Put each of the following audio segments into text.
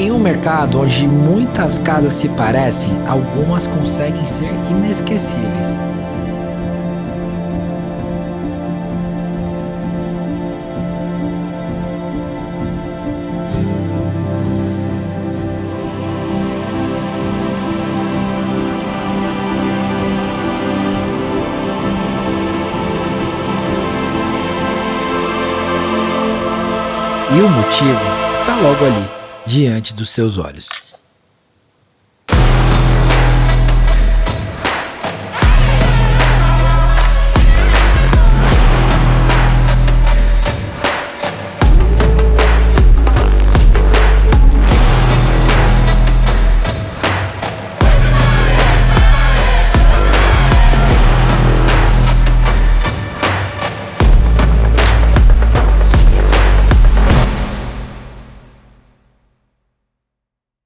Em um mercado onde muitas casas se parecem, algumas conseguem ser inesquecíveis. E o motivo está logo ali, diante dos seus olhos.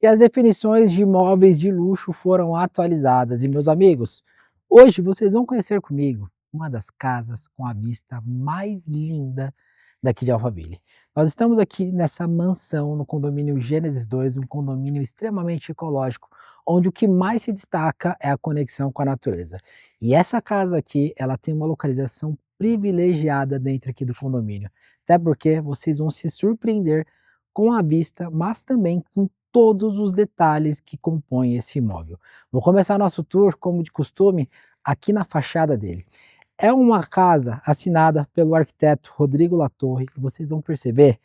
E as definições de imóveis de luxo foram atualizadas. E meus amigos, hoje vocês vão conhecer comigo uma das casas com a vista mais linda daqui de Alphaville. Nós estamos aqui nessa mansão no condomínio Gênesis 2, um condomínio extremamente ecológico, onde o que mais se destaca é a conexão com a natureza. E essa casa aqui, ela tem uma localização privilegiada dentro aqui do condomínio, até porque vocês vão se surpreender com a vista, mas também com todos os detalhes que compõem esse imóvel. Vou começar nosso tour, como de costume, aqui na fachada dele. É uma casa assinada pelo arquiteto Rodrigo Latorre, e vocês vão perceber,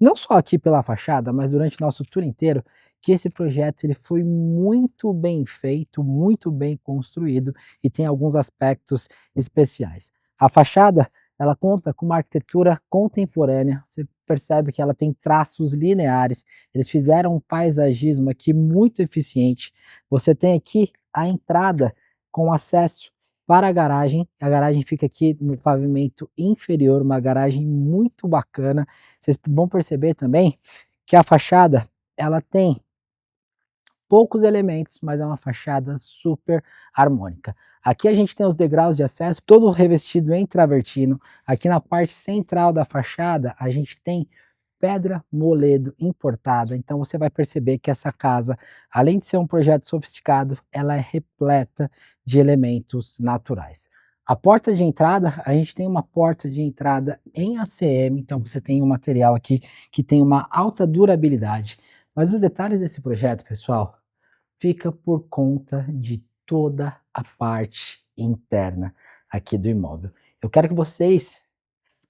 não só aqui pela fachada, mas durante nosso tour inteiro, que esse projeto ele foi muito bem feito, muito bem construído e tem alguns aspectos especiais. A fachada, ela conta com uma arquitetura contemporânea, você percebe que ela tem traços lineares, eles fizeram um paisagismo aqui muito eficiente. Você tem aqui a entrada com acesso para a garagem fica aqui no pavimento inferior, uma garagem muito bacana. Vocês vão perceber também que a fachada, ela tem poucos elementos, mas é uma fachada super harmônica. Aqui a gente tem os degraus de acesso, todo revestido em travertino. Aqui na parte central da fachada, a gente tem pedra moledo importada, então você vai perceber que essa casa, além de ser um projeto sofisticado, ela é repleta de elementos naturais. A porta de entrada, a gente tem uma porta de entrada em ACM, então você tem um material aqui que tem uma alta durabilidade. Mas os detalhes desse projeto, pessoal, fica por conta de toda a parte interna aqui do imóvel. Eu quero que vocês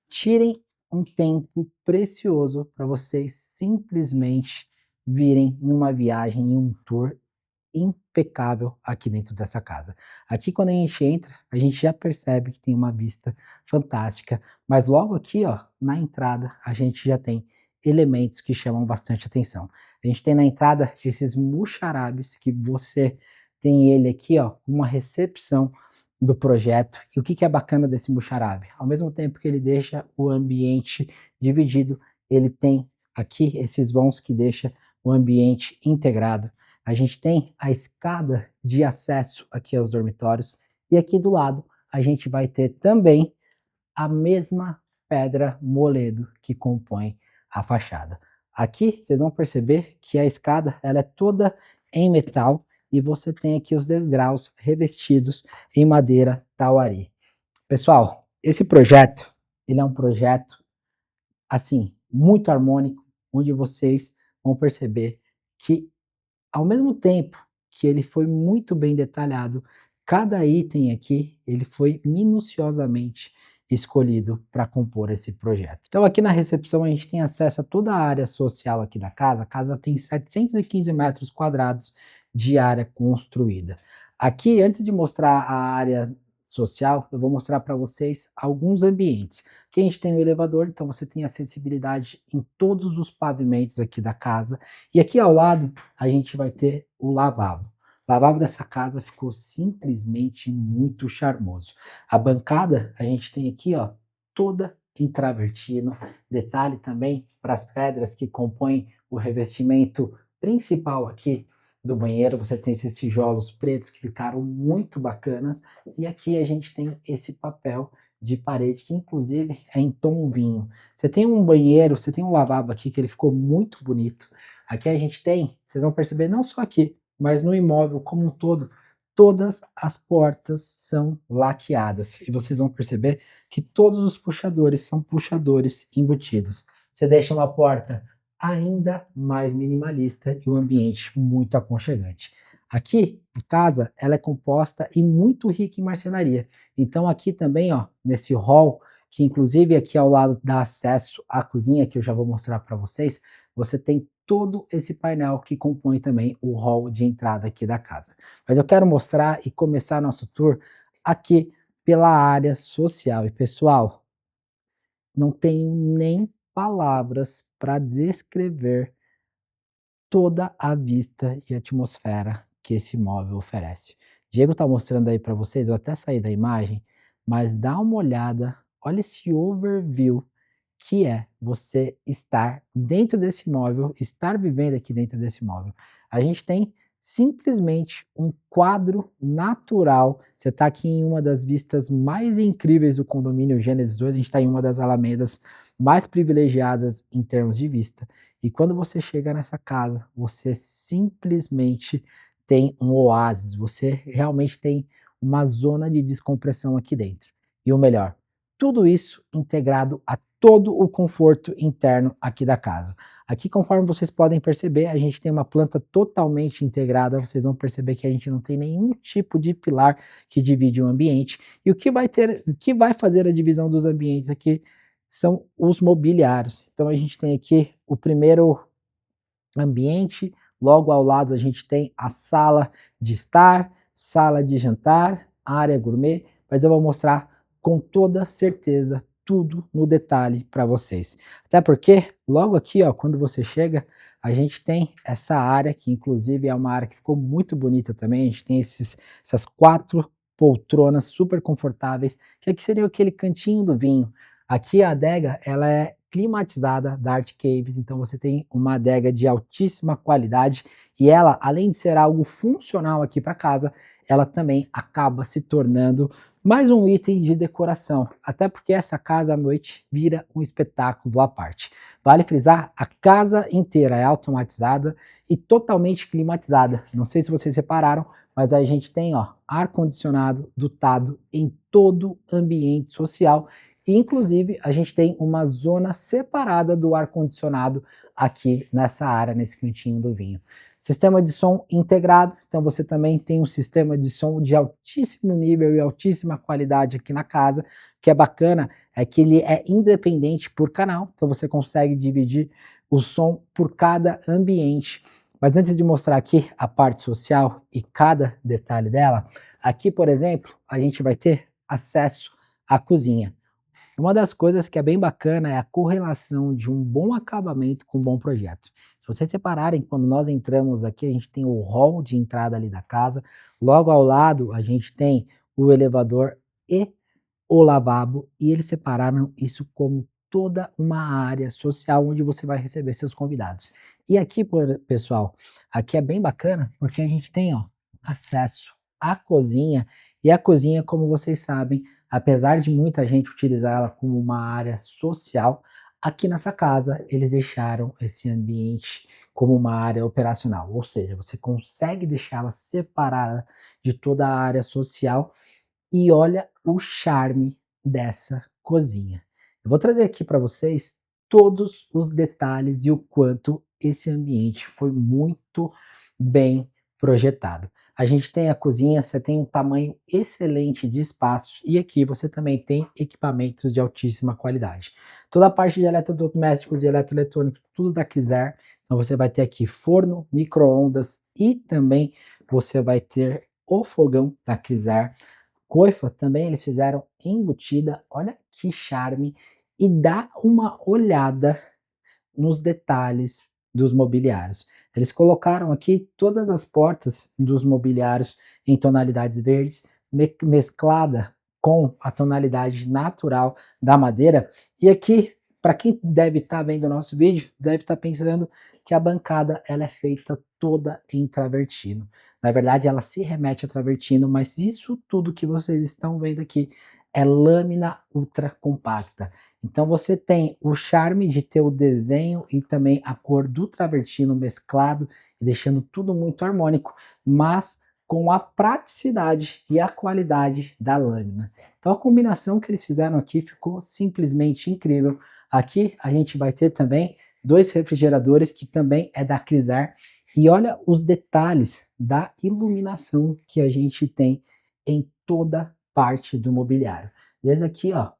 tirem um tempo precioso para vocês simplesmente virem em uma viagem, em um tour impecável aqui dentro dessa casa. Aqui quando a gente entra, a gente já percebe que tem uma vista fantástica, mas logo aqui, ó, na entrada, a gente já tem elementos que chamam bastante atenção. A gente tem na entrada esses muxarabes que você tem ele aqui, ó, uma recepção do projeto. E o que é bacana desse muxarabe? Ao mesmo tempo que ele deixa o ambiente dividido, ele tem aqui esses vãos que deixa o ambiente integrado. A gente tem a escada de acesso aqui aos dormitórios e aqui do lado a gente vai ter também a mesma pedra moledo que compõe a fachada. Aqui vocês vão perceber que a escada ela é toda em metal e você tem aqui os degraus revestidos em madeira tauari. Pessoal, esse projeto, ele é um projeto, assim, muito harmônico, onde vocês vão perceber que, ao mesmo tempo que ele foi muito bem detalhado, cada item aqui, ele foi minuciosamente escolhido para compor esse projeto. Então aqui na recepção a gente tem acesso a toda a área social aqui da casa. A casa tem 715 metros quadrados de área construída. Aqui, antes de mostrar a área social, eu vou mostrar para vocês alguns ambientes. Aqui a gente tem o elevador, então você tem acessibilidade em todos os pavimentos aqui da casa. E aqui ao lado a gente vai ter o lavabo. O lavabo dessa casa ficou simplesmente muito charmoso. A bancada a gente tem aqui, ó, toda em travertino. Detalhe também para as pedras que compõem o revestimento principal aqui do banheiro. Você tem esses tijolos pretos que ficaram muito bacanas. E aqui a gente tem esse papel de parede que inclusive é em tom vinho. Você tem um banheiro, você tem um lavabo aqui que ele ficou muito bonito. Aqui a gente tem, vocês vão perceber não só aqui, mas no imóvel como um todo, todas as portas são laqueadas. E vocês vão perceber que todos os puxadores são puxadores embutidos. Você deixa uma porta ainda mais minimalista e o ambiente muito aconchegante. Aqui, a casa, ela é composta e muito rica em marcenaria. Então aqui também, ó, nesse hall, que inclusive aqui ao lado dá acesso à cozinha, que eu já vou mostrar para vocês, você tem todo esse painel que compõe também o hall de entrada aqui da casa. Mas eu quero mostrar e começar nosso tour aqui pela área social. E pessoal, não tenho nem palavras para descrever toda a vista e atmosfera que esse imóvel oferece. Diego está mostrando aí para vocês, eu até saí da imagem, mas dá uma olhada, olha esse overview que é você estar dentro desse imóvel, estar vivendo aqui dentro desse imóvel. A gente tem simplesmente um quadro natural. Você está aqui em uma das vistas mais incríveis do condomínio Gênesis 2, a gente está em uma das alamedas mais privilegiadas em termos de vista. E quando você chega nessa casa, você simplesmente tem um oásis, você realmente tem uma zona de descompressão aqui dentro. E o melhor, tudo isso integrado a todo o conforto interno aqui da casa. Aqui, conforme vocês podem perceber, a gente tem uma planta totalmente integrada, vocês vão perceber que a gente não tem nenhum tipo de pilar que divide o ambiente, e o que vai fazer a divisão dos ambientes aqui são os mobiliários. Então a gente tem aqui o primeiro ambiente, logo ao lado a gente tem a sala de estar, sala de jantar, área gourmet, mas eu vou mostrar com toda certeza tudo no detalhe para vocês. Até porque logo aqui, ó, quando você chega, a gente tem essa área que inclusive é uma área que ficou muito bonita também. A gente tem essas 4 poltronas super confortáveis, que aqui seria aquele cantinho do vinho. Aqui a adega, ela é climatizada da Art Caves, então você tem uma adega de altíssima qualidade e ela, além de ser algo funcional aqui para casa, ela também acaba se tornando mais um item de decoração, até porque essa casa à noite vira um espetáculo à parte. Vale frisar, a casa inteira é automatizada e totalmente climatizada. Não sei se vocês repararam, mas a gente tem, ó, ar-condicionado dotado em todo ambiente social. Inclusive, a gente tem uma zona separada do ar-condicionado aqui nessa área, nesse cantinho do vinho. Sistema de som integrado, então você também tem um sistema de som de altíssimo nível e altíssima qualidade aqui na casa. O que é bacana é que ele é independente por canal, então você consegue dividir o som por cada ambiente. Mas antes de mostrar aqui a parte social e cada detalhe dela, aqui, por exemplo, a gente vai ter acesso à cozinha. Uma das coisas que é bem bacana é a correlação de um bom acabamento com um bom projeto. Se vocês separarem, quando nós entramos aqui, a gente tem o hall de entrada ali da casa, logo ao lado a gente tem o elevador e o lavabo, e eles separaram isso como toda uma área social onde você vai receber seus convidados. E aqui, pessoal, aqui é bem bacana porque a gente tem, ó, acesso à cozinha, e a cozinha, como vocês sabem, apesar de muita gente utilizar ela como uma área social, aqui nessa casa eles deixaram esse ambiente como uma área operacional, ou seja, você consegue deixá-la separada de toda a área social e olha o charme dessa cozinha. Eu vou trazer aqui para vocês todos os detalhes e o quanto esse ambiente foi muito bem projetado. A gente tem a cozinha, você tem um tamanho excelente de espaço e aqui você também tem equipamentos de altíssima qualidade. Toda a parte de eletrodomésticos e eletroeletrônicos, tudo da Quiser. Então você vai ter aqui forno, micro-ondas e também você vai ter o fogão da Quiser. Coifa também eles fizeram embutida, olha que charme, e dá uma olhada nos detalhes dos mobiliários. Eles colocaram aqui todas as portas dos mobiliários em tonalidades verdes, mesclada com a tonalidade natural da madeira. E aqui, para quem deve estar vendo o nosso vídeo, deve estar pensando que a bancada ela é feita toda em travertino. Na verdade, ela se remete a travertino, mas isso tudo que vocês estão vendo aqui é lâmina ultra compacta. Então você tem o charme de ter o desenho e também a cor do travertino mesclado e deixando tudo muito harmônico, mas com a praticidade e a qualidade da lâmina. Então a combinação que eles fizeram aqui ficou simplesmente incrível. Aqui a gente vai ter também dois refrigeradores que também é da Crisar e olha os detalhes da iluminação que a gente tem em toda parte do mobiliário. Desde aqui, ó,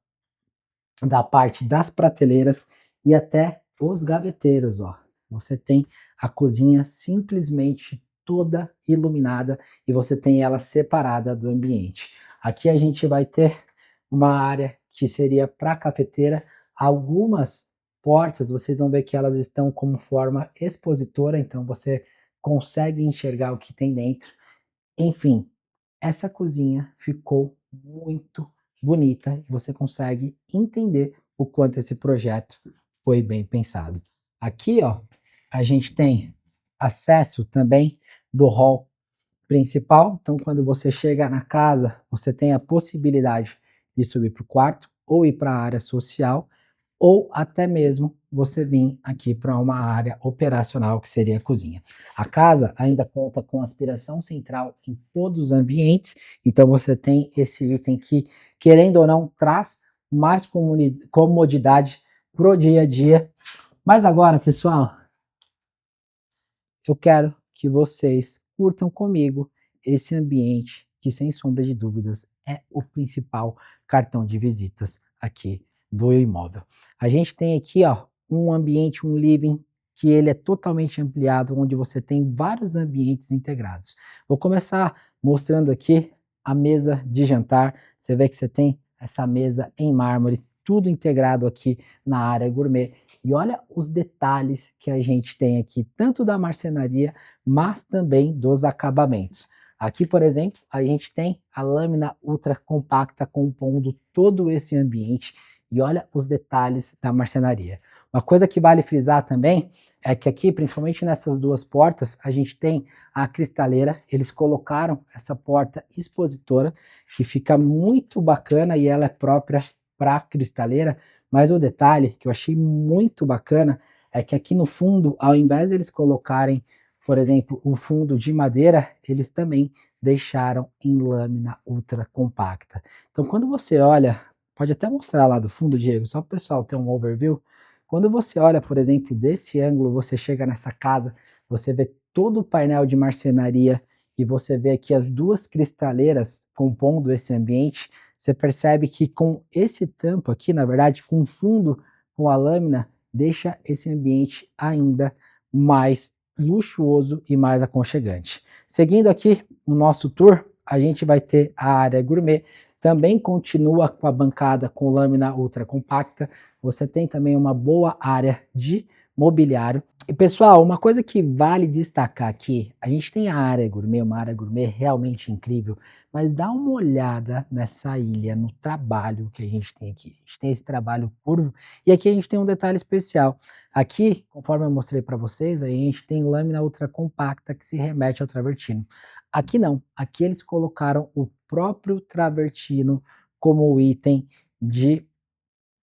da parte das prateleiras e até os gaveteiros, ó. Você tem a cozinha simplesmente toda iluminada e você tem ela separada do ambiente. Aqui a gente vai ter uma área que seria para cafeteira. Algumas portas, vocês vão ver que elas estão como forma expositora, então você consegue enxergar o que tem dentro. Enfim, essa cozinha ficou muito bonita e você consegue entender o quanto esse projeto foi bem pensado. Aqui, ó, a gente tem acesso também do hall principal, então quando você chega na casa, você tem a possibilidade de subir para o quarto ou ir para a área social, ou até mesmo você vir aqui para uma área operacional que seria a cozinha. A casa ainda conta com aspiração central em todos os ambientes, então você tem esse item que, querendo ou não, traz mais comodidade para o dia a dia. Mas agora, pessoal, eu quero que vocês curtam comigo esse ambiente que, sem sombra de dúvidas, é o principal cartão de visitas aqui do imóvel. A gente tem aqui, ó, um ambiente, um living, que ele é totalmente ampliado, onde você tem vários ambientes integrados. Vou começar mostrando aqui a mesa de jantar. Você vê que você tem essa mesa em mármore, tudo integrado aqui na área gourmet. E olha os detalhes que a gente tem aqui, tanto da marcenaria, mas também dos acabamentos. Aqui, por exemplo, a gente tem a lâmina ultra compacta compondo todo esse ambiente e olha os detalhes da marcenaria. Uma coisa que vale frisar também é que aqui, principalmente nessas duas portas, a gente tem a cristaleira. Eles colocaram essa porta expositora que fica muito bacana e ela é própria para cristaleira. Mas o detalhe que eu achei muito bacana é que aqui no fundo, ao invés de eles colocarem, por exemplo, o fundo de madeira, eles também deixaram em lâmina ultra compacta. Então, quando você olha, pode até mostrar lá do fundo, Diego, só para o pessoal ter um overview. Quando você olha, por exemplo, desse ângulo, você chega nessa casa, você vê todo o painel de marcenaria e você vê aqui as duas cristaleiras compondo esse ambiente. Você percebe que com esse tampo aqui, na verdade, com o fundo com a lâmina, deixa esse ambiente ainda mais luxuoso e mais aconchegante. Seguindo aqui o nosso tour, a gente vai ter a área gourmet, também continua com a bancada com lâmina ultra compacta. Você tem também uma boa área de mobiliário. E pessoal, uma coisa que vale destacar aqui, a gente tem a área gourmet, uma área gourmet realmente incrível, mas dá uma olhada nessa ilha, no trabalho que a gente tem aqui. A gente tem esse trabalho curvo e aqui a gente tem um detalhe especial. Aqui, conforme eu mostrei para vocês, a gente tem lâmina ultra compacta que se remete ao travertino. Aqui não, aqui eles colocaram o próprio travertino como item de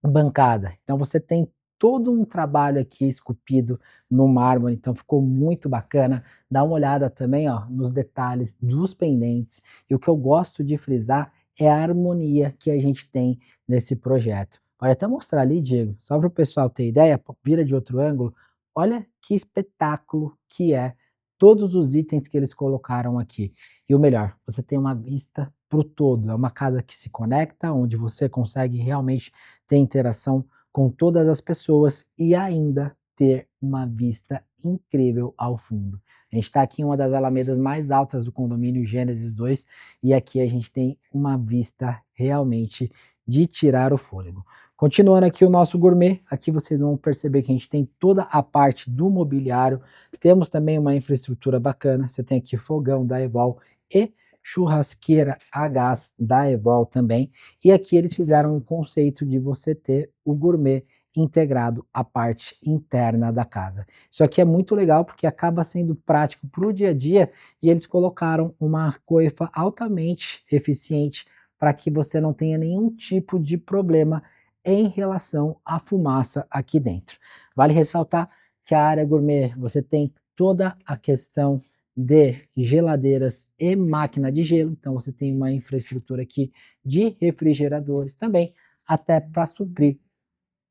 bancada. Então você tem todo um trabalho aqui esculpido no mármore, então ficou muito bacana. Dá uma olhada também, ó, nos detalhes dos pendentes. E o que eu gosto de frisar é a harmonia que a gente tem nesse projeto. Pode até mostrar ali, Diego, só para o pessoal ter ideia, vira de outro ângulo. Olha que espetáculo que é todos os itens que eles colocaram aqui. E o melhor, você tem uma vista para o todo. É uma casa que se conecta, onde você consegue realmente ter interação com todas as pessoas e ainda ter uma vista incrível ao fundo. A gente está aqui em uma das alamedas mais altas do condomínio Gênesis 2 e aqui a gente tem uma vista realmente de tirar o fôlego. Continuando aqui o nosso gourmet, aqui vocês vão perceber que a gente tem toda a parte do mobiliário, temos também uma infraestrutura bacana, você tem aqui fogão da Evol e churrasqueira a gás da Evol também, e aqui eles fizeram um conceito de você ter o gourmet integrado à parte interna da casa. Isso aqui é muito legal porque acaba sendo prático para o dia a dia e eles colocaram uma coifa altamente eficiente para que você não tenha nenhum tipo de problema em relação à fumaça aqui dentro. Vale ressaltar que a área gourmet você tem toda a questão de geladeiras e máquina de gelo, então você tem uma infraestrutura aqui de refrigeradores também, até para suprir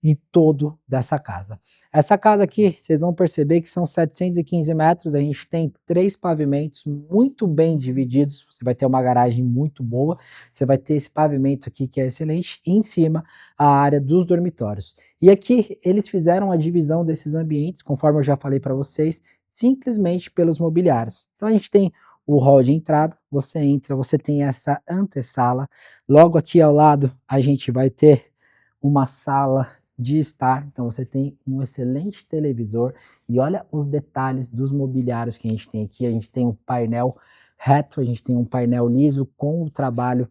em todo dessa casa. Essa casa aqui, vocês vão perceber que são 715 metros, a gente tem 3 pavimentos muito bem divididos, você vai ter uma garagem muito boa, você vai ter esse pavimento aqui que é excelente, e em cima a área dos dormitórios. E aqui eles fizeram a divisão desses ambientes, conforme eu já falei para vocês, simplesmente pelos mobiliários. Então a gente tem o hall de entrada, você entra, você tem essa antessala, logo aqui ao lado a gente vai ter uma sala de estar, então você tem um excelente televisor e olha os detalhes dos mobiliários que a gente tem aqui, a gente tem um painel reto, a gente tem um painel liso com o trabalho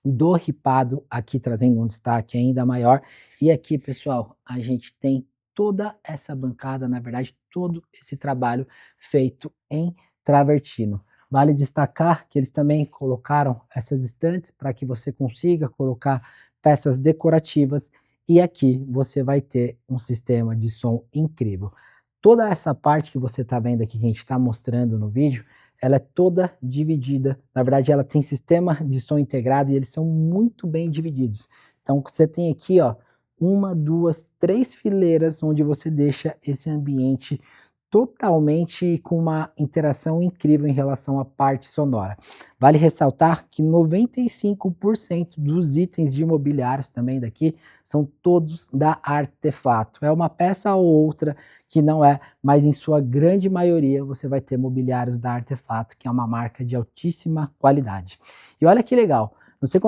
do ripado aqui trazendo um destaque ainda maior, e aqui pessoal, a gente tem toda essa bancada, na verdade todo esse trabalho feito em travertino. Vale destacar que eles também colocaram essas estantes para que você consiga colocar peças decorativas e aqui você vai ter um sistema de som incrível. Toda essa parte que você está vendo aqui, que a gente está mostrando no vídeo, ela é toda dividida. Na verdade, ela tem sistema de som integrado e eles são muito bem divididos. Então, você tem aqui, ó, uma, duas, três fileiras onde você deixa esse ambiente totalmente com uma interação incrível em relação à parte sonora. Vale ressaltar que 95% dos itens de imobiliários também daqui são todos da Artefato. É uma peça ou outra que não é, mas em sua grande maioria você vai ter mobiliários da Artefato, que é uma marca de altíssima qualidade. E olha que legal, não sei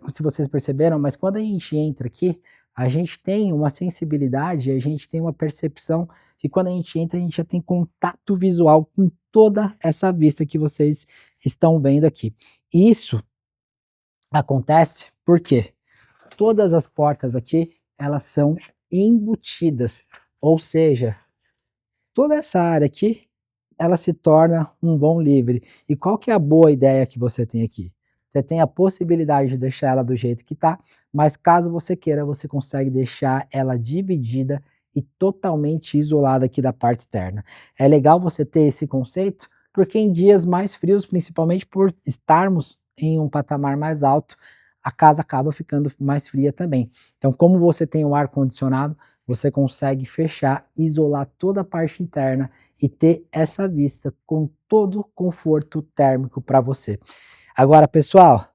se vocês perceberam, mas quando a gente entra aqui, a gente tem uma sensibilidade, a gente tem uma percepção que quando a gente entra, a gente já tem contato visual com toda essa vista que vocês estão vendo aqui. Isso acontece porque todas as portas aqui, elas são embutidas, ou seja, toda essa área aqui, ela se torna um bom livre. E qual que é a boa ideia que você tem aqui? Você tem a possibilidade de deixar ela do jeito que está, mas caso você queira, você consegue deixar ela dividida e totalmente isolada aqui da parte externa. É legal você ter esse conceito, porque em dias mais frios, principalmente por estarmos em um patamar mais alto, a casa acaba ficando mais fria também. Então, como você tem o ar condicionado, você consegue fechar, isolar toda a parte interna e ter essa vista com todo o conforto térmico para você. Agora, pessoal,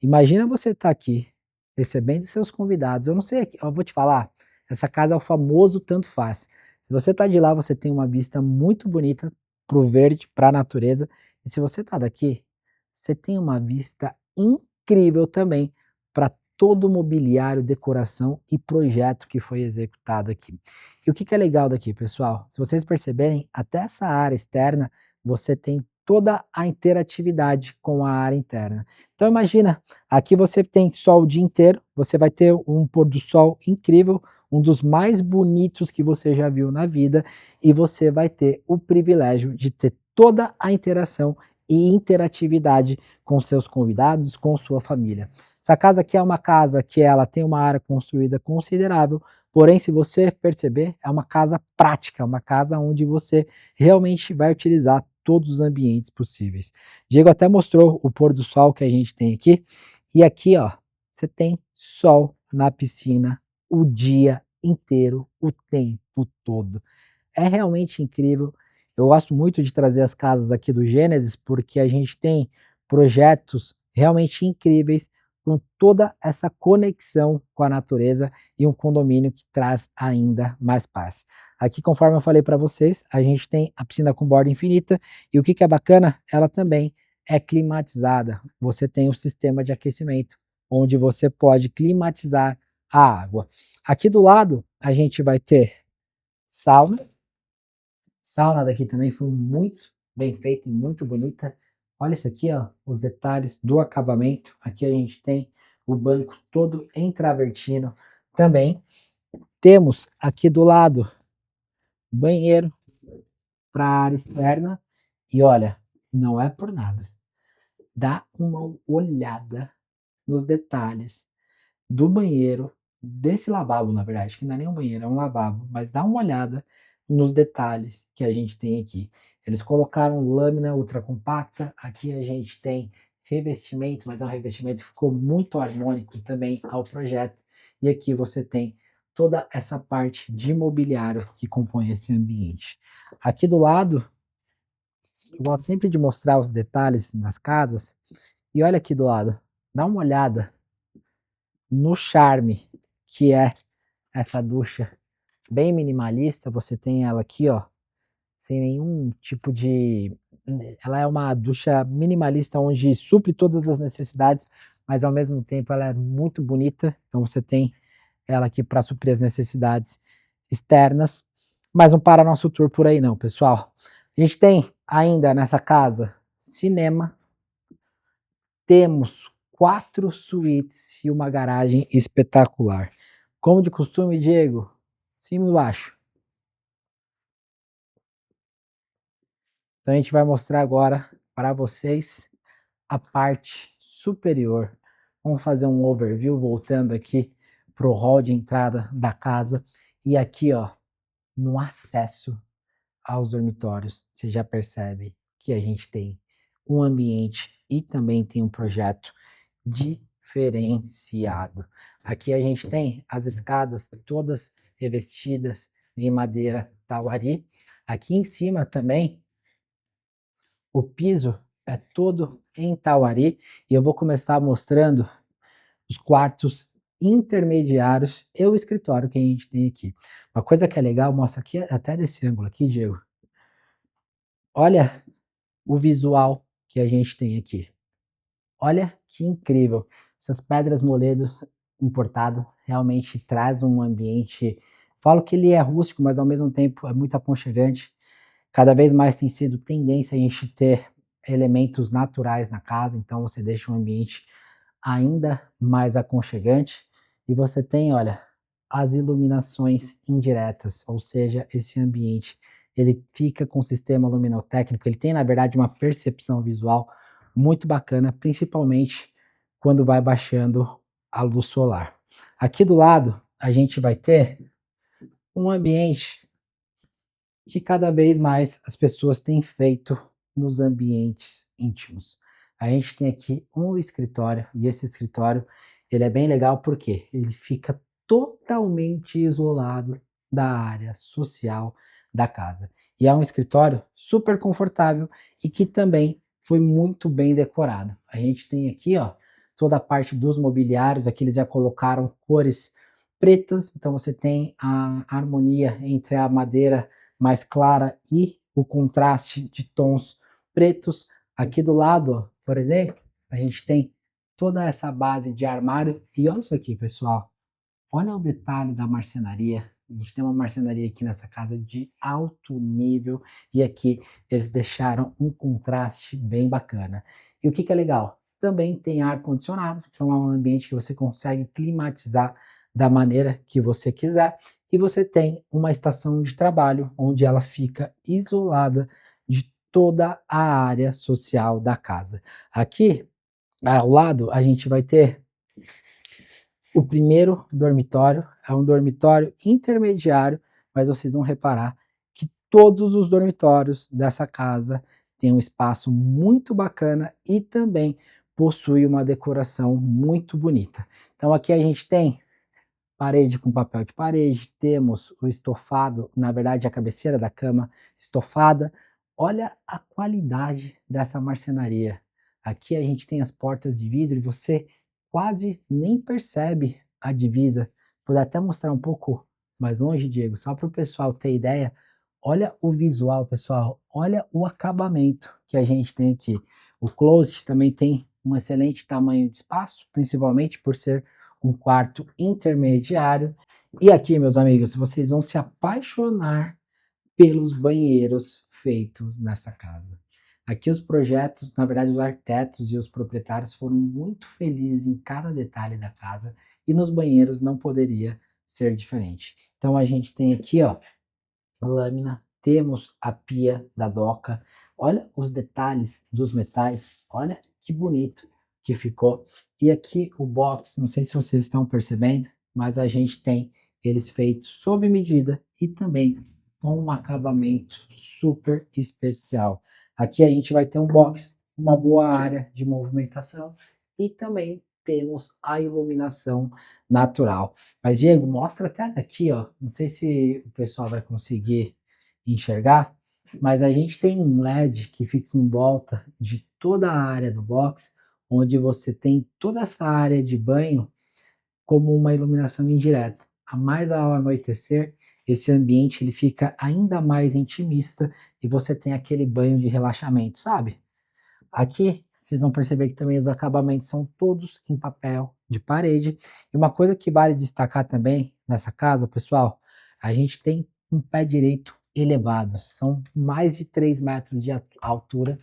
imagina você estar aqui recebendo seus convidados. Eu não sei, eu vou te falar, essa casa é o famoso tanto faz. Se você está de lá, você tem uma vista muito bonita para o verde, para a natureza. E se você está daqui, você tem uma vista incrível também para todo o mobiliário, decoração e projeto que foi executado aqui. E o que é legal daqui, pessoal? Se vocês perceberem, até essa área externa, você tem toda a interatividade com a área interna. Então imagina, aqui você tem sol o dia inteiro, você vai ter um pôr do sol incrível, um dos mais bonitos que você já viu na vida, e você vai ter o privilégio de ter toda a interação e interatividade com seus convidados, com sua família. Essa casa aqui é uma casa que ela tem uma área construída considerável, porém, se você perceber, é uma casa prática, uma casa onde você realmente vai utilizar todos os ambientes possíveis. Diego até mostrou o pôr do sol que a gente tem aqui, e aqui, ó, você tem sol na piscina o dia inteiro, o tempo todo. É realmente incrível. Eu gosto muito de trazer as casas aqui do Gênesis, porque a gente tem projetos realmente incríveis com toda essa conexão com a natureza e um condomínio que traz ainda mais paz. Aqui, conforme eu falei para vocês, a gente tem a piscina com borda infinita e o que é bacana, ela também é climatizada. Você tem o sistema de aquecimento, onde você pode climatizar a água. Aqui do lado, a gente vai ter sauna. Sauna daqui também foi muito bem feita e muito bonita. Olha isso aqui, ó, os detalhes do acabamento. Aqui a gente tem o banco todo em travertino também. Temos aqui do lado banheiro para área externa. E olha, não é por nada, dá uma olhada nos detalhes do banheiro, desse lavabo, na verdade, que não é nem um banheiro, é um lavabo, mas dá uma olhada nos detalhes que a gente tem aqui. Eles colocaram lâmina ultra compacta, aqui a gente tem revestimento, mas é um revestimento que ficou muito harmônico também ao projeto. E aqui você tem toda essa parte de mobiliário que compõe esse ambiente. Aqui do lado, eu gosto sempre de mostrar os detalhes das casas, e olha aqui do lado, dá uma olhada no charme que é essa ducha bem minimalista. Você tem ela aqui, ó, sem nenhum tipo de... Ela é uma ducha minimalista onde supre todas as necessidades, mas ao mesmo tempo ela é muito bonita. Então você tem ela aqui para suprir as necessidades externas, mas não para nosso tour por aí não, pessoal. A gente tem ainda nessa casa cinema, temos 4 suítes e uma garagem espetacular. Como de costume, Diego, cima e baixo. Então a gente vai mostrar agora para vocês a parte superior. Vamos fazer um overview voltando aqui para o hall de entrada da casa. E aqui, ó, no acesso aos dormitórios, você já percebe que a gente tem um ambiente e também tem um projeto diferenciado. Aqui a gente tem as escadas todas revestidas em madeira tauari. Aqui em cima também o piso é todo em tauari, e eu vou começar mostrando os quartos intermediários e o escritório que a gente tem aqui. Uma coisa que é legal, mostra aqui até desse ângulo aqui, Diego. Olha o visual que a gente tem aqui. Olha que incrível. Essas pedras moledo importado realmente traz um ambiente. Falo que ele é rústico, mas ao mesmo tempo é muito aconchegante. Cada vez mais tem sido tendência a gente ter elementos naturais na casa, então você deixa um ambiente ainda mais aconchegante. E você tem, olha, as iluminações indiretas, ou seja, esse ambiente ele fica com o sistema luminotécnico, ele tem na verdade uma percepção visual muito bacana, principalmente quando vai baixando a luz solar. Aqui do lado a gente vai ter um ambiente que cada vez mais as pessoas têm feito nos ambientes íntimos. A gente tem aqui um escritório, e esse escritório ele é bem legal porque ele fica totalmente isolado da área social da casa. E é um escritório super confortável e que também foi muito bem decorado. A gente tem aqui, ó, toda a parte dos mobiliários, aqui eles já colocaram cores pretas, então você tem a harmonia entre a madeira mais clara e o contraste de tons pretos. Aqui do lado, ó, por exemplo, a gente tem toda essa base de armário. E olha isso aqui, pessoal. Olha o detalhe da marcenaria. A gente tem uma marcenaria aqui nessa casa de alto nível. E aqui eles deixaram um contraste bem bacana. E o que que é legal? Também tem ar-condicionado. Então é um ambiente que você consegue climatizar da maneira que você quiser. E você tem uma estação de trabalho onde ela fica isolada de toda a área social da casa. Aqui ao lado a gente vai ter o primeiro dormitório, é um dormitório intermediário, mas vocês vão reparar que todos os dormitórios dessa casa têm um espaço muito bacana e também possui uma decoração muito bonita. Então aqui a gente tem parede com papel de parede, temos o estofado, na verdade a cabeceira da cama estofada. Olha a qualidade dessa marcenaria. Aqui a gente tem as portas de vidro e você quase nem percebe a divisa. Vou até mostrar um pouco mais longe, Diego, só para o pessoal ter ideia. Olha o visual, pessoal. Olha o acabamento que a gente tem aqui. O closet também tem um excelente tamanho de espaço, principalmente por ser um quarto intermediário. E aqui, meus amigos, vocês vão se apaixonar pelos banheiros feitos nessa casa. Aqui os projetos, na verdade, os arquitetos e os proprietários foram muito felizes em cada detalhe da casa, e nos banheiros não poderia ser diferente. Então a gente tem aqui, ó, lâmina, temos a pia da doca. Olha os detalhes dos metais, olha que bonito que ficou. E aqui o box, não sei se vocês estão percebendo, mas a gente tem eles feitos sob medida e também com um acabamento super especial. Aqui a gente vai ter um box, uma boa área de movimentação e também temos a iluminação natural. Mas Diego, mostra até daqui, ó. Não sei se o pessoal vai conseguir enxergar, mas a gente tem um LED que fica em volta de toda a área do box, onde você tem toda essa área de banho como uma iluminação indireta. A mais ao anoitecer, esse ambiente ele fica ainda mais intimista e você tem aquele banho de relaxamento, sabe? Aqui vocês vão perceber que também os acabamentos são todos em papel de parede. E uma coisa que vale destacar também nessa casa, pessoal, a gente tem um pé direito elevado, são mais de 3 metros de altura.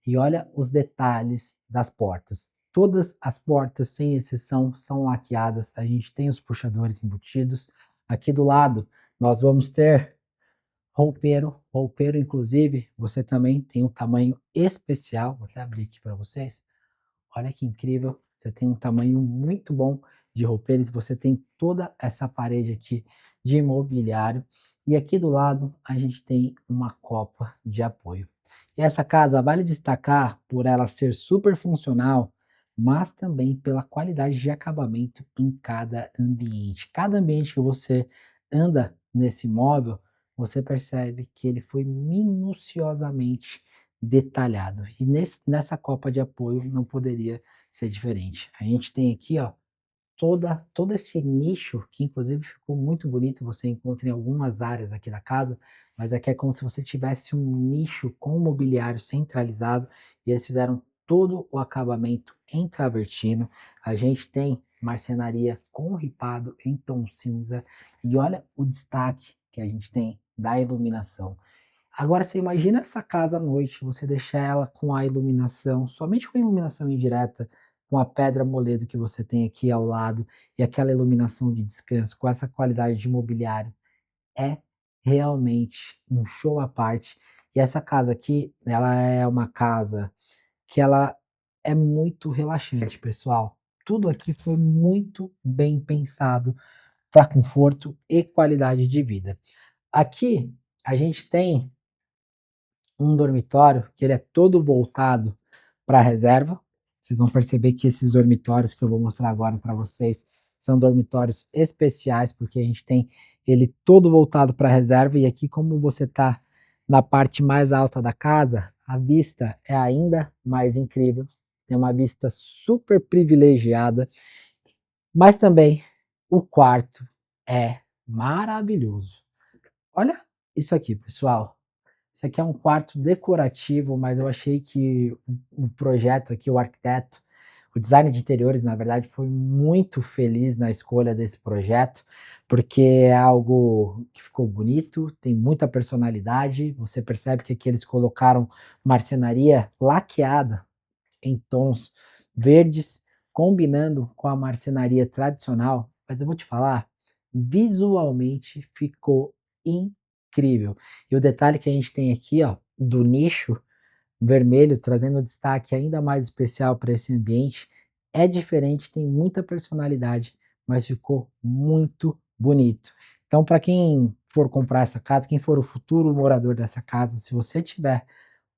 E olha os detalhes das portas. Todas as portas, sem exceção, são laqueadas. A gente tem os puxadores embutidos. Aqui do lado, nós vamos ter roupeiro. Roupeiro, inclusive, você também tem um tamanho especial. Vou até abrir aqui para vocês. Olha que incrível. Você tem um tamanho muito bom de roupeiros. Você tem toda essa parede aqui de imobiliário. E aqui do lado, a gente tem uma copa de apoio. E essa casa vale destacar por ela ser super funcional, mas também pela qualidade de acabamento em cada ambiente. Cada ambiente que você anda nesse imóvel, você percebe que ele foi minuciosamente detalhado. E nessa copa de apoio não poderia ser diferente. A gente tem aqui, ó, todo esse nicho, que inclusive ficou muito bonito, você encontra em algumas áreas aqui da casa, mas aqui é como se você tivesse um nicho com mobiliário centralizado e eles fizeram todo o acabamento em travertino. A gente tem marcenaria com ripado em tom cinza e olha o destaque que a gente tem da iluminação. Agora você imagina essa casa à noite, você deixar ela com a iluminação, somente com a iluminação indireta, com a pedra moledo que você tem aqui ao lado e aquela iluminação de descanso, com essa qualidade de mobiliário, é realmente um show à parte. E essa casa aqui, ela é uma casa que ela é muito relaxante, pessoal. Tudo aqui foi muito bem pensado para conforto e qualidade de vida. Aqui a gente tem um dormitório que ele é todo voltado para a reserva. Vocês vão perceber que esses dormitórios que eu vou mostrar agora para vocês são dormitórios especiais, porque a gente tem ele todo voltado para a reserva, e aqui como você está na parte mais alta da casa, a vista é ainda mais incrível. Você tem uma vista super privilegiada, mas também o quarto é maravilhoso. Olha isso aqui, pessoal. Isso aqui é um quarto decorativo, mas eu achei que o projeto aqui, o arquiteto, o design de interiores, na verdade, foi muito feliz na escolha desse projeto, porque é algo que ficou bonito, tem muita personalidade. Você percebe que aqui eles colocaram marcenaria laqueada em tons verdes, combinando com a marcenaria tradicional. Mas eu vou te falar, visualmente ficou incrível. E o detalhe que a gente tem aqui, ó, do nicho vermelho, trazendo um destaque ainda mais especial para esse ambiente, é diferente, tem muita personalidade, mas ficou muito bonito. Então, para quem for comprar essa casa, quem for o futuro morador dessa casa, se você tiver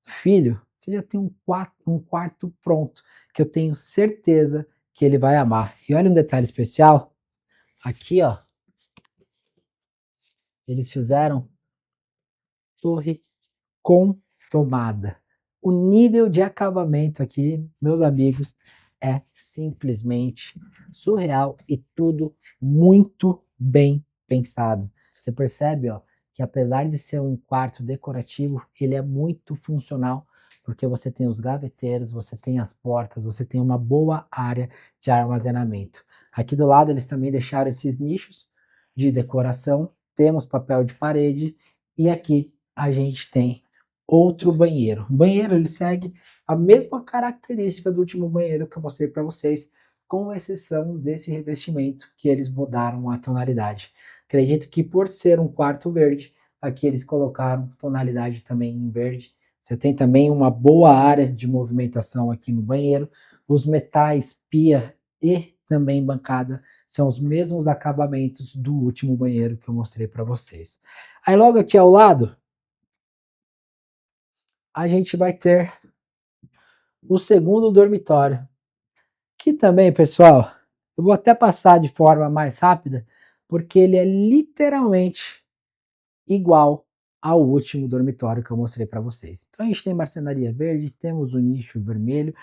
filho, você já tem um quarto pronto, que eu tenho certeza que ele vai amar. E olha um detalhe especial, aqui ó, eles fizeram torre com tomada. O nível de acabamento aqui, meus amigos, é simplesmente surreal e tudo muito bem pensado. Você percebe, ó, que apesar de ser um quarto decorativo, ele é muito funcional, porque você tem os gaveteiros, você tem as portas, você tem uma boa área de armazenamento. Aqui do lado eles também deixaram esses nichos de decoração, temos papel de parede e aqui a gente tem outro banheiro. O banheiro ele segue a mesma característica do último banheiro que eu mostrei para vocês, com exceção desse revestimento que eles mudaram a tonalidade. Acredito que por ser um quarto verde, aqui eles colocaram tonalidade também em verde, Você tem também uma boa área de movimentação aqui no banheiro. Os metais, pia e também bancada são os mesmos acabamentos do último banheiro que eu mostrei para vocês. Aí logo aqui ao lado, a gente vai ter o segundo dormitório, que também, pessoal, eu vou até passar de forma mais rápida, porque ele é literalmente igual ao último dormitório que eu mostrei para vocês. Então a gente tem marcenaria verde, temos o nicho vermelho,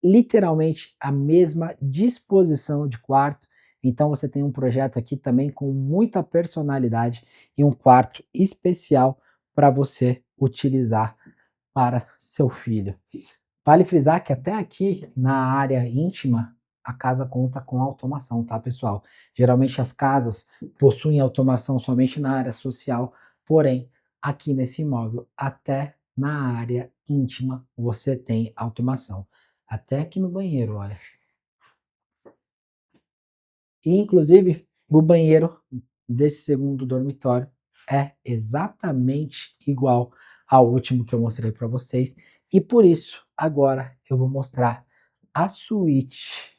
literalmente a mesma disposição de quarto. Então você tem um projeto aqui também com muita personalidade e um quarto especial para você utilizar para seu filho. Vale frisar que até aqui na área íntima a casa conta com automação, tá, pessoal? Geralmente as casas possuem automação somente na área social, porém aqui nesse imóvel até na área íntima você tem automação. Até aqui no banheiro, olha. E, inclusive, o banheiro desse segundo dormitório é exatamente igual ao último que eu mostrei para vocês. E por isso, agora eu vou mostrar a suíte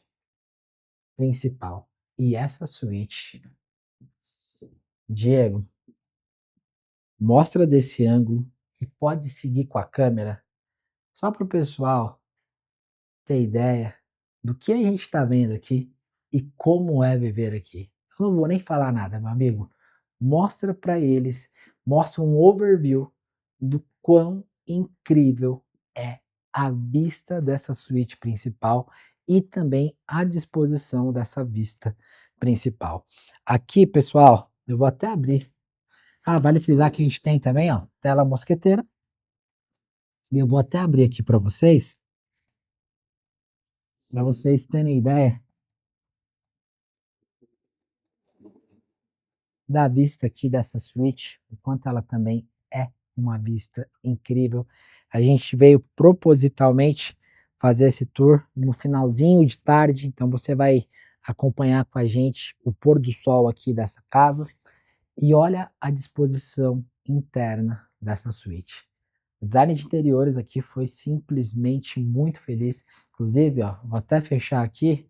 principal. E essa suíte, Diego, mostra desse ângulo e pode seguir com a câmera, só para o pessoal ter ideia do que a gente está vendo aqui e como é viver aqui. Eu não vou nem falar nada, meu amigo. Mostra para eles, mostra um overview do quão incrível é a vista dessa suíte principal e também a disposição dessa vista principal. Aqui, pessoal, eu vou até abrir. Ah, vale frisar que a gente tem também, ó, tela mosqueteira. E eu vou até abrir aqui para vocês terem ideia da vista aqui dessa suíte, o quanto ela também é uma vista incrível. A gente veio propositalmente fazer esse tour no finalzinho de tarde, então você vai acompanhar com a gente o pôr do sol aqui dessa casa e olha a disposição interna dessa suíte. O design de interiores aqui foi simplesmente muito feliz. Inclusive, ó, vou até fechar aqui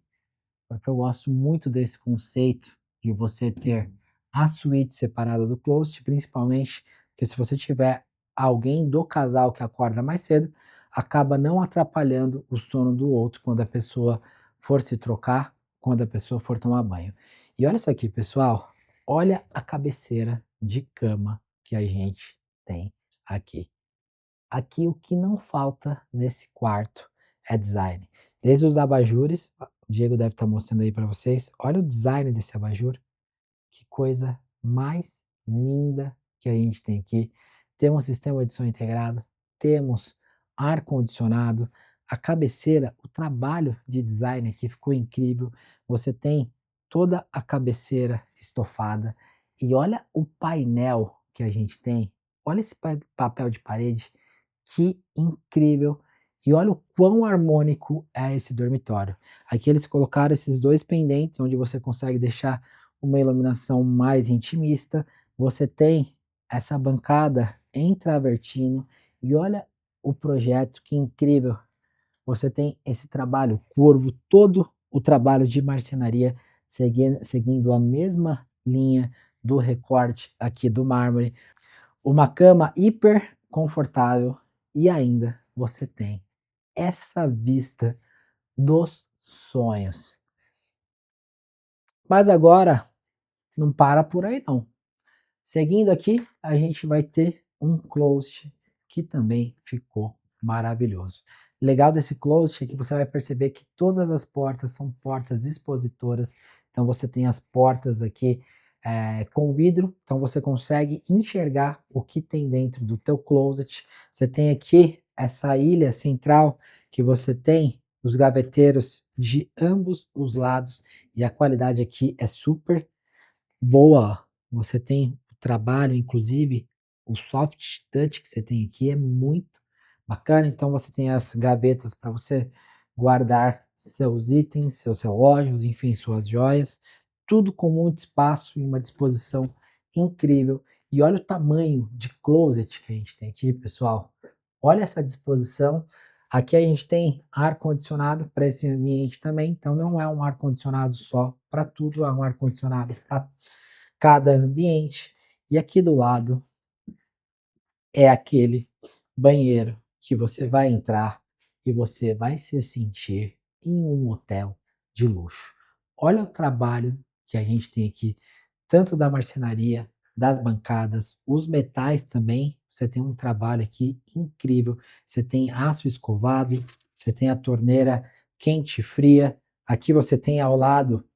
porque eu gosto muito desse conceito de você ter a suíte separada do closet, principalmente porque se você tiver alguém do casal que acorda mais cedo, acaba não atrapalhando o sono do outro quando a pessoa for se trocar, quando a pessoa for tomar banho. E olha isso aqui, pessoal, olha a cabeceira de cama que a gente tem aqui. Aqui o que não falta nesse quarto é design. Desde os abajures, o Diego deve estar mostrando aí para vocês. Olha o design desse abajur. Que coisa mais linda que a gente tem aqui. Temos sistema de som integrado, temos ar-condicionado, a cabeceira, o trabalho de design aqui ficou incrível. Você tem toda a cabeceira estofada e olha o painel que a gente tem. Olha esse papel de parede, que incrível! E olha o quão harmônico é esse dormitório. Aqui eles colocaram esses dois pendentes, onde você consegue deixar uma iluminação mais intimista. Você tem essa bancada em travertino e olha o projeto, que incrível. Você tem esse trabalho curvo, todo o trabalho de marcenaria seguindo a mesma linha do recorte aqui do mármore. Uma cama hiper confortável e ainda você tem essa vista dos sonhos. Mas agora não para por aí não. Seguindo aqui, a gente vai ter um closet que também ficou maravilhoso. Legal desse closet é que você vai perceber que todas as portas são portas expositoras. Então você tem as portas aqui com vidro, então você consegue enxergar o que tem dentro do teu closet. Você tem aqui essa ilha central que você tem os gaveteiros de ambos os lados e a qualidade aqui é super boa. Você tem o trabalho, inclusive o soft touch que você tem aqui é muito bacana. Então você tem as gavetas para você guardar seus itens, seus relógios, enfim, suas joias, tudo com muito espaço e uma disposição incrível. E olha o tamanho de closet que a gente tem aqui, pessoal. Olha essa disposição. Aqui a gente tem ar-condicionado para esse ambiente também, então não é um ar-condicionado só para tudo, é um ar-condicionado para cada ambiente. E aqui do lado é aquele banheiro que você vai entrar e você vai se sentir em um hotel de luxo. Olha o trabalho que a gente tem aqui, tanto da marcenaria, das bancadas, os metais também. Você tem um trabalho aqui incrível. Você tem aço escovado, você tem a torneira quente e fria. Aqui você tem ao lado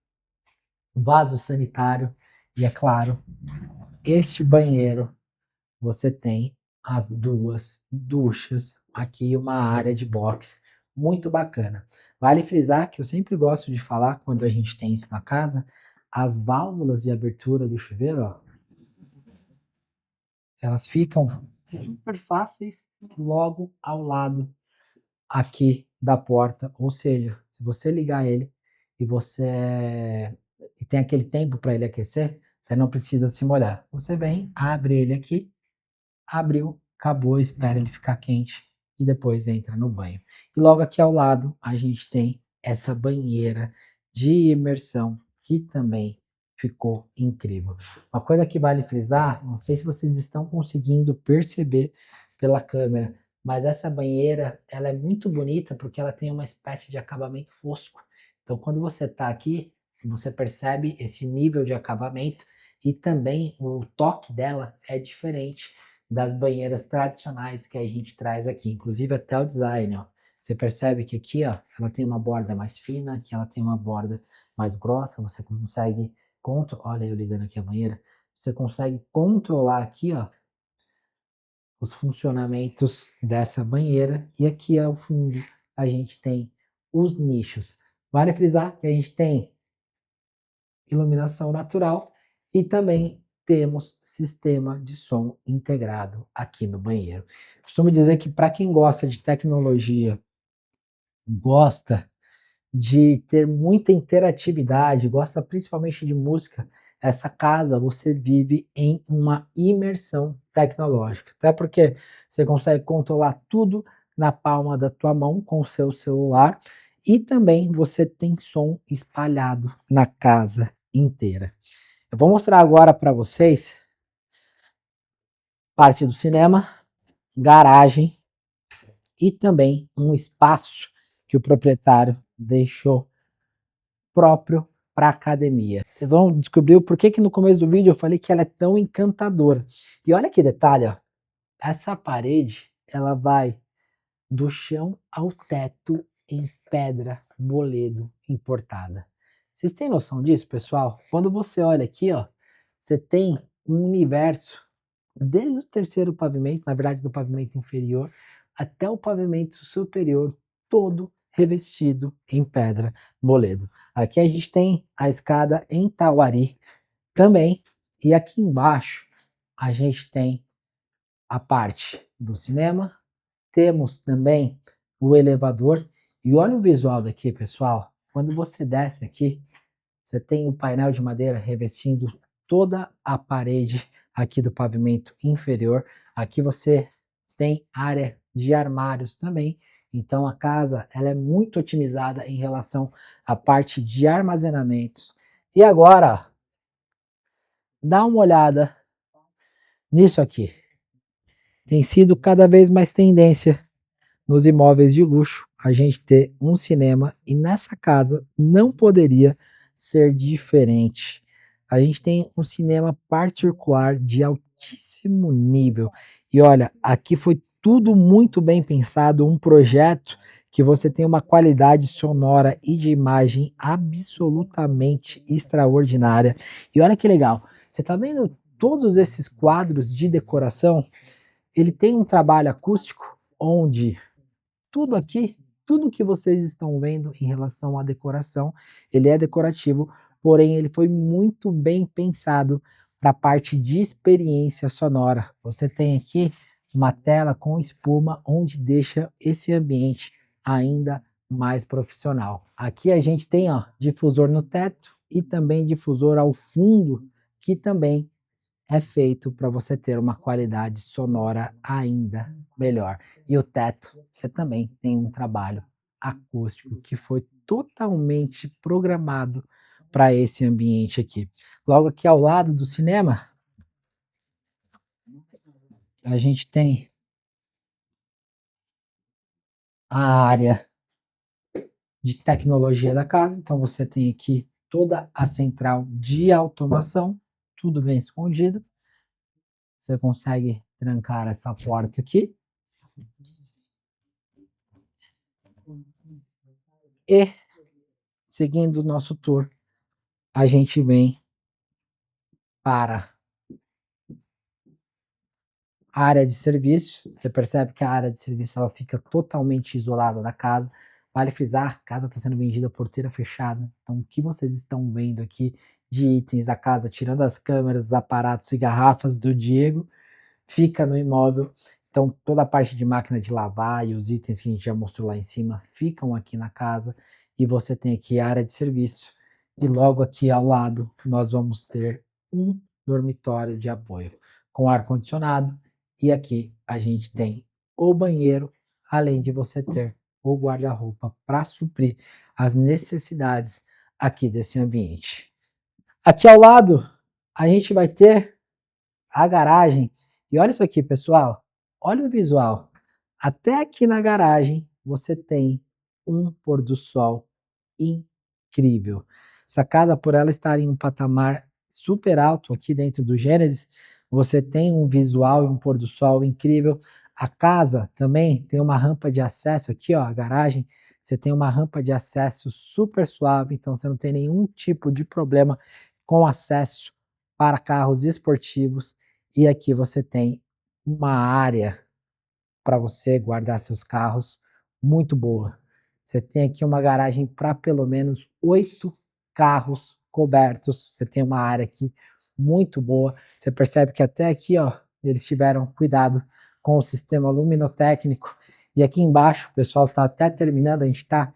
vaso sanitário e, é claro, este banheiro você tem as duas duchas, aqui uma área de box muito bacana. Vale frisar que eu sempre gosto de falar, quando a gente tem isso na casa, as válvulas de abertura do chuveiro, ó, elas ficam super fáceis logo ao lado aqui da porta, ou seja, se você ligar ele e você e tem aquele tempo para ele aquecer, você não precisa se molhar. Você vem, abre ele aqui, abriu, acabou, espera ele ficar quente e depois entra no banho. E logo aqui ao lado a gente tem essa banheira de imersão que também ficou incrível. Uma coisa que vale frisar, não sei se vocês estão conseguindo perceber pela câmera, mas essa banheira ela é muito bonita porque ela tem uma espécie de acabamento fosco. Então quando você está aqui, você percebe esse nível de acabamento e também o toque dela é diferente das banheiras tradicionais que a gente traz aqui, inclusive até o design, ó. Você percebe que aqui, ó, ela tem uma borda mais fina, que ela tem uma borda mais grossa, você consegue olha eu ligando aqui a banheira, você consegue controlar aqui, ó, os funcionamentos dessa banheira, e aqui ao fundo a gente tem os nichos. Vale frisar que a gente tem iluminação natural e também temos sistema de som integrado aqui no banheiro. Costumo dizer que para quem gosta de tecnologia, gosta de ter muita interatividade, gosta principalmente de música, essa casa você vive em uma imersão tecnológica, até porque você consegue controlar tudo na palma da tua mão com o seu celular e também você tem som espalhado na casa inteira. Eu vou mostrar agora para vocês parte do cinema, garagem e também um espaço que o proprietário deixou próprio para academia. Vocês vão descobrir o porquê que no começo do vídeo eu falei que ela é tão encantadora. E olha que detalhe, ó, essa parede ela vai do chão ao teto em pedra moledo importada. Vocês têm noção disso, pessoal? Quando você olha aqui, ó, você tem um universo desde o terceiro pavimento, na verdade do pavimento inferior, até o pavimento superior, todo revestido em pedra moledo. Aqui a gente tem a escada em Tauari também, e aqui embaixo a gente tem a parte do cinema, temos também o elevador, e olha o visual daqui, pessoal. Quando você desce aqui, você tem o painel de madeira revestindo toda a parede aqui do pavimento inferior. Aqui você tem área de armários também. Então a casa ela é muito otimizada em relação à parte de armazenamentos. E agora, dá uma olhada nisso aqui. Tem sido cada vez mais tendência nos imóveis de luxo a gente ter um cinema e nessa casa não poderia ser diferente. A gente tem um cinema particular de altíssimo nível. E olha, aqui foi tudo muito bem pensado, um projeto que você tem uma qualidade sonora e de imagem absolutamente extraordinária. E olha que legal, você está vendo todos esses quadros de decoração? Ele tem um trabalho acústico onde tudo aqui, tudo que vocês estão vendo em relação à decoração, ele é decorativo, porém ele foi muito bem pensado para a parte de experiência sonora. Você tem aqui uma tela com espuma, onde deixa esse ambiente ainda mais profissional. Aqui a gente tem, ó, difusor no teto e também difusor ao fundo, que também é feito para você ter uma qualidade sonora ainda melhor. E o teto, você também tem um trabalho acústico que foi totalmente programado para esse ambiente aqui. Logo aqui ao lado do cinema, a gente tem a área de tecnologia da casa, então você tem aqui toda a central de automação, tudo bem escondido. Você consegue trancar essa porta aqui. E, seguindo o nosso tour, a gente vem para a área de serviço. Você percebe que a área de serviço ela fica totalmente isolada da casa. Vale frisar, a casa está sendo vendida porteira fechada. Então, o que vocês estão vendo aqui de itens da casa, tirando as câmeras, os aparatos e garrafas do Diego, fica no imóvel. Então, toda a parte de máquina de lavar e os itens que a gente já mostrou lá em cima ficam aqui na casa. E você tem aqui a área de serviço. E logo aqui ao lado, nós vamos ter um dormitório de apoio com ar-condicionado. E aqui a gente tem o banheiro, além de você ter o guarda-roupa para suprir as necessidades aqui desse ambiente. Aqui ao lado, a gente vai ter a garagem. E olha isso aqui, pessoal. Olha o visual. Até aqui na garagem, você tem um pôr do sol incrível. Essa casa, por ela estar em um patamar super alto aqui dentro do Gênesis, você tem um visual e um pôr do sol incrível. A casa também tem uma rampa de acesso aqui, ó, a garagem. Você tem uma rampa de acesso super suave, então você não tem nenhum tipo de problema com acesso para carros esportivos. E aqui você tem uma área para você guardar seus carros muito boa. Você tem aqui uma garagem para pelo menos 8 carros cobertos. Você tem uma área aqui muito boa. Você percebe que até aqui, ó, eles tiveram cuidado com o sistema luminotécnico. E aqui embaixo, o pessoal está até terminando, a gente está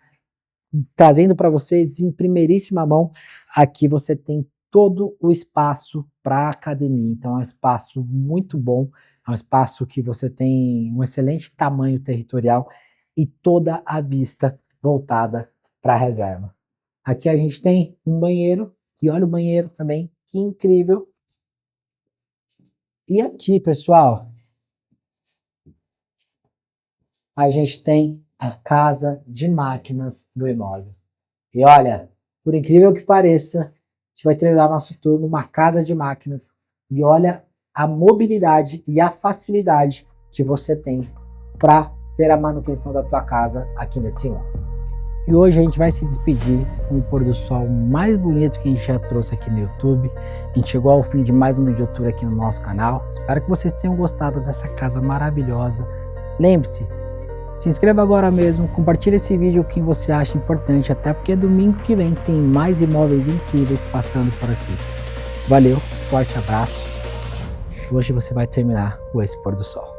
trazendo para vocês em primeiríssima mão. Aqui você tem todo o espaço para academia. Então é um espaço muito bom, é um espaço que você tem um excelente tamanho territorial e toda a vista voltada para a reserva. Aqui a gente tem um banheiro, e olha o banheiro também, que incrível. E aqui, pessoal, a gente tem a casa de máquinas do imóvel. E olha, por incrível que pareça, a gente vai terminar nosso tour numa casa de máquinas. E olha a mobilidade e a facilidade que você tem para ter a manutenção da tua casa aqui nesse imóvel. E hoje a gente vai se despedir com o pôr do sol mais bonito que a gente já trouxe aqui no YouTube. A gente chegou ao fim de mais um vídeo tour aqui no nosso canal. Espero que vocês tenham gostado dessa casa maravilhosa. Lembre-se, se inscreva agora mesmo, compartilhe esse vídeo com quem você acha importante, até porque domingo que vem tem mais imóveis incríveis passando por aqui. Valeu, forte abraço. Hoje você vai terminar com esse pôr do sol.